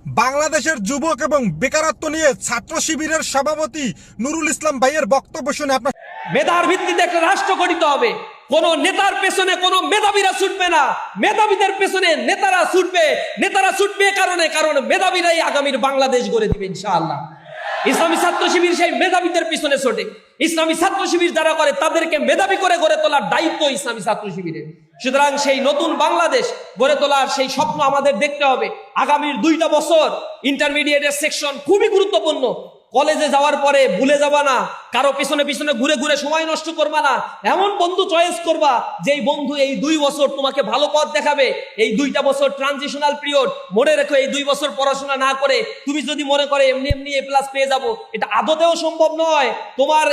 বাংলাদেশের যুবক এবং বেকারত্ব নিয়ে ছাত্র শিবিরের সভাপতি নুরুল ইসলাম ভাইয়ের বক্তব্য শুনে আপনার মেধার ভিত্তিতে একটা রাষ্ট্র গঠিত হবে। কোন নেতার পেছনে কোন মেধাবীরা ছুটবে না, মেধাবীদের পেছনে নেতারা ছুটবে। নেতারা ছুটবে কারণ মেধাবীরাই আগামীর বাংলাদেশ গড়ে দিবে ইনশাআল্লাহ। ইসলামী ছাত্র শিবির সেই মেধাবীদের পিছনে ছোটে। ইসলামী ছাত্র শিবির যারা করে তাদেরকে মেধাবী করে গড়ে তোলার দায়িত্ব ইসলামী ছাত্র শিবিরের। সুতরাং সেই নতুন বাংলাদেশ গড়ে তোলার সেই স্বপ্ন আমাদের দেখতে হবে। আগামীর 2টা বছর ইন্টারমিডিয়েটের সেকশন খুবই গুরুত্বপূর্ণ। কলেজে যাওয়ার পরে ভুলে যাবা না, কারো পিছনে পিছনে ঘুরে ঘুরে সময় নষ্ট করবা না। এমন বন্ধু চয়েস করবা যেই বন্ধু এই 2 বছর তোমাকে ভালো পথ দেখাবে। এই 2টা বছর ট্রানজিশনাল পিরিয়ড, মনে রেখো এই 2 বছর পড়াশোনা না করে তুমি যদি মনে করে এমনি এমনি এ প্লাস পেয়ে যাবো, এটা আদতেও সম্ভব নয়। তোমার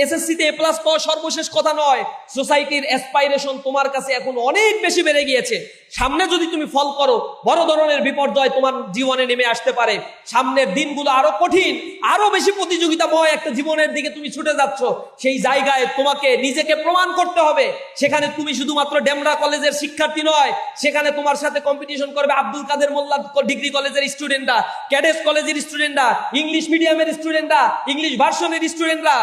এসএসসি তে এ প্লাস পাওয়া সর্বশেষ কথা নয়। সোসাইটির অ্যাসপাইরেশন তোমার কাছে এখন অনেক বেশি বেড়ে গিয়েছে। সামনে যদি তুমি ফল করো, বড় ধরনের বিপর্যয় তোমার জীবনে নেমে আসতে পারে। সামনের দিনগুলো আরো কঠিন, আরো বেশি প্রতিযোগিতাময় একটা জীবনের দিকে তুমি ছুটে যাচ্ছ। সেই জায়গায় তোমাকে নিজেকে প্রমাণ করতে হবে। সেখানে তুমি শুধুমাত্র ডেমরা কলেজের শিক্ষার্থী নয়, সেখানে তোমার সাথে কম্পিটিশন করবে আব্দুল কাদের মোল্লা ডিগ্রি কলেজের স্টুডেন্টরা, ক্যাডেস কলেজের স্টুডেন্টরা, ইংলিশ মিডিয়ামের স্টুডেন্টরা, ইংলিশ ভার্সনের স্টুডেন্টরা।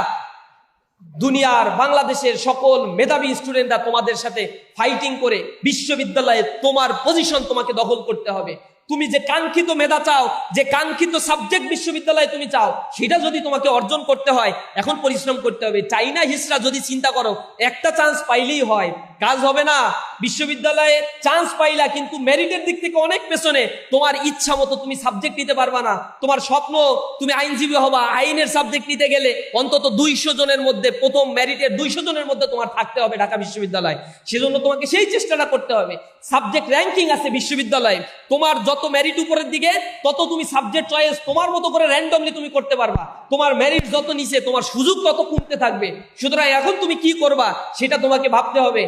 দুনিয়ার বাংলাদেশের সকল মেধাবী স্টুডেন্টরা তোমাদের সাথে ফাইটিং করে বিশ্ববিদ্যালয়ে তোমার পজিশন তোমাকে দখল করতে হবে। তুমি যে কাঙ্ক্ষিত মেধা চাও, যে কাঙ্ক্ষিত সাবজেক্ট বিশ্ববিদ্যালয়ে তুমি চাও, সেটা যদি তোমাকে অর্জন করতে হয় এখন পরিশ্রম করতে হবে। চাইনা হিসরা যদি চিন্তা করো একটা চান্স পাইলেই হয়, কাজ হবে না। বিশ্ববিদ্যালয়ে চান্স পাইলা কিন্তু মেরিটের দিক থেকে অনেক পেছনে, তোমার ইচ্ছা মতো তুমি সাবজেক্ট নিতে পারবা না। তোমার স্বপ্ন তুমি আইনজীবী হবা, আইনের সাবজেক্ট নিতে গেলে অন্তত 200 জনের মধ্যে, প্রথম মেরিটের 200 জনের মধ্যে তোমার থাকতে হবে ঢাকা বিশ্ববিদ্যালয়। সেজন্য তোমাকে সেই চেষ্টাটা করতে হবে। সাবজেক্ট র্যাঙ্কিং আছে বিশ্ববিদ্যালয়ে, তোমার যত মেরিট উপরের দিকে তত তুমি সাবজেক্ট চয়েস তোমার মতো করে র্যান্ডমলি তুমি করতে পারবা। তোমার মেরিট যত নিচে তোমার সুযোগ তত কমতে থাকবে। সুতরাং এখন তুমি কি করবা সেটা তোমাকে ভাবতে হবে।